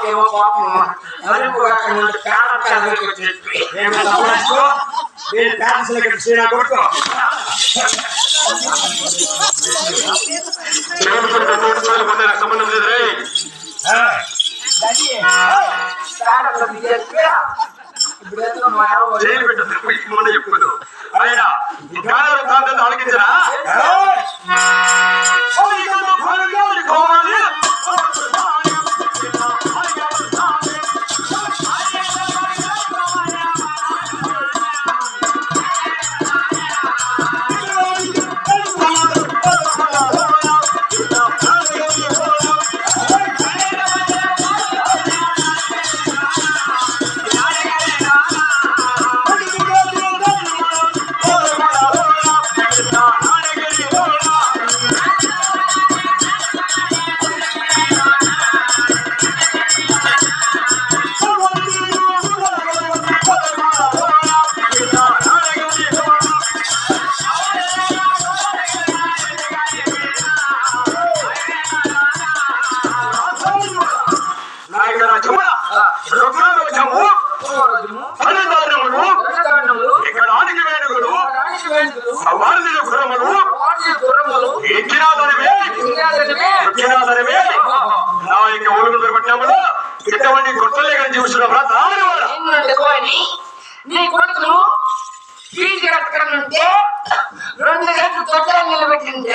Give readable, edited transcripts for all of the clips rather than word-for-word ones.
ఏమో పాపం అదుపుగా సంబంధం లేదు చెప్పుకోదు ఆయన ఆలకించరా ఇటువంటి కొత్తలే కానీ చూస్తున్నా నీ కొడుకును ఫీజు కట్టకనుంటే 2 గంటలు తొట్టాలు నిలబెట్టింది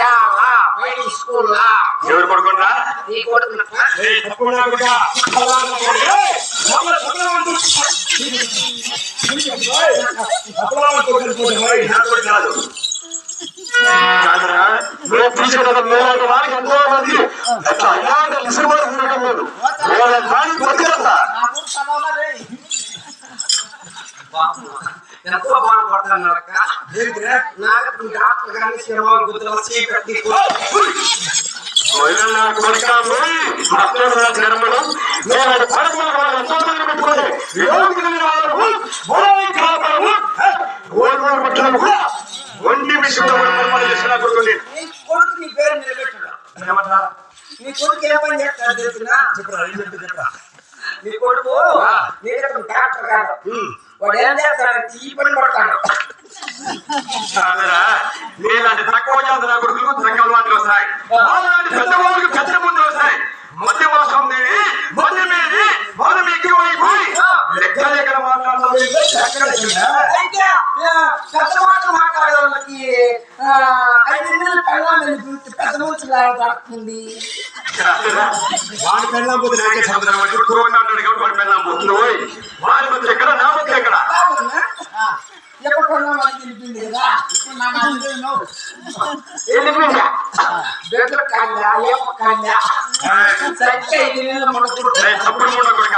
స్కూల్లో. ఎవరు కొడుకున్నా? నీ కొడుకున్నా వారికి ఎంతో మంది ఎంతో బాధపడుతున్నాడు నాకు డాక్టర్ కానీ సినిమా గుర్తులు కట్టి ఒంటి విషయంలో కొడుకు నీ పేరు నిలబెట్టాడు. నీ కొడుకు ఏ పని చేస్తాడు తెలుసునా? చెప్పరా నీ కొడుకు నేను డాక్టర్ కాదు, వాడు ఏం చేస్తాడంటే ఈ పని పడతాడు. నీలాంటి తక్కువ జాతి నా కొడుకులకు తక్కువ మాటలు వస్తాయి, పెద్దవాళ్ళకి పెద్ద ముందు వస్తాయి. మధ్య మోసం మనం ఎక్కువైపోయి లెక్కలేక మాట్లాడుతుంది. పెద్ద మాటలు మాట్లాడే వాళ్ళకి 5 నెలలు పెద్ద మనుషులు దొరుకుతుంది. వాడి పెళ్ళాం పోతే నాకే సముద్రం వాడి పెళ్ళాం పోతుంది. వాడి మధ్య ఎక్కడ నా మధ్య ఎక్కడ ఎప్పుడు తెలిపింది కదా. తప్పుడు కొడుక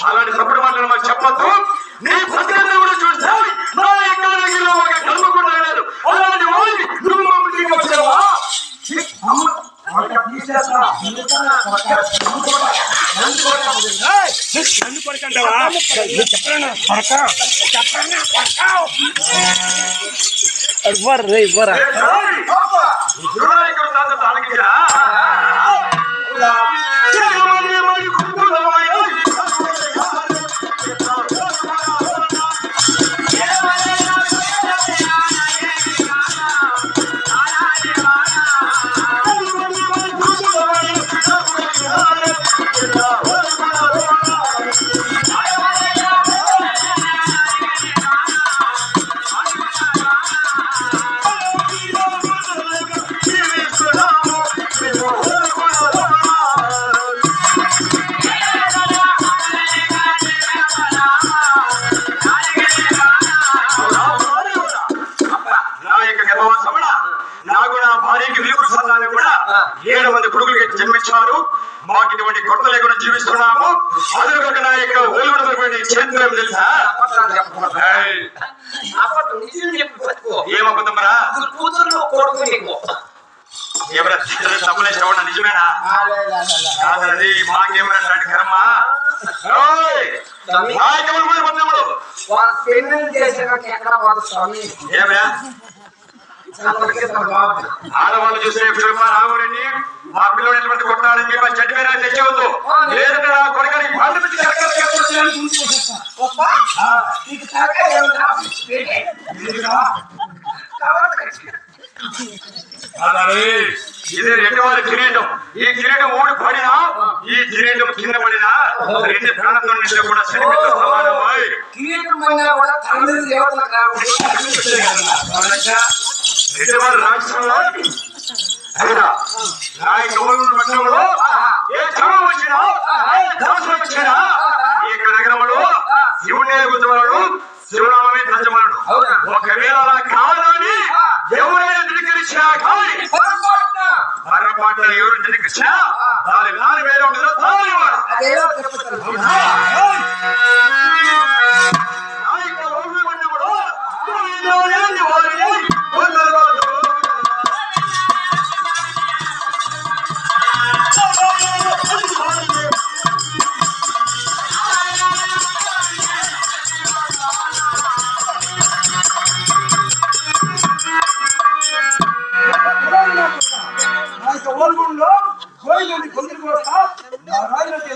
అలాంటి తప్పుడు మాటలు మాకు చెప్పద్దు. నీ భద్రత కూడా చూస్తావు. నా ఎక్కడ కలుపుకుండా లేదు అలాంటి వాళ్ళని నువ్వు మమ్మల్ని వచ్చావా? నన్ను కొడుకంటావా? ఇవ్వరా జన్మించారు. మాకు ఇటువంటి కొత్త లేకుండా జీవిస్తున్నాము. అదే నా యొక్క ఒళ్ళు చేతులు తెలుసా? ఏమవుతుందమ్మరా? ఎవరైనా తమ్ములేసేవాడు నిజమేనా? కాదండి, మాకేమన్నా కర్మ. ఏమయ్యా ఆడవాళ్ళు చూస్తే రాముడిని మా పిల్లలు కొట్టాలని చెప్పి చెట్టు మీద తెచ్చవద్దు. లేదంటే నా కొడుకని పండు కింద పడినా రెండు ప్రాణంతో నింటే కూడా శరీరంతో సమానమై కిరీటం పైన కూడా తల మీద దేవతలకు రావాలి. నిజమైన రాక్షసులు అయినా నా యొక్క ఊరు పట్టణంలో ఏ చమం వచ్చినా ఏ దోషం వచ్చినా ఈ యొక్క నగరంలో శివుడే గుర్తుమన్నాడు, శివనామే తంజమన్నాడు. ఒకవేళ అలా కాదని ఎవరైనా ధిక్కరించినా కానీ పొరపాటున ఎవరు ధిక్కరించినా దాని నాని వేరే ఉండదు దాని వాడు. అదేదో తిరుపతి నా యొక్క ఊరు పట్టణంలో వారిని కొందరు ఓల్గుంలో గోయిలోని కొందరు కూడా రాజులకి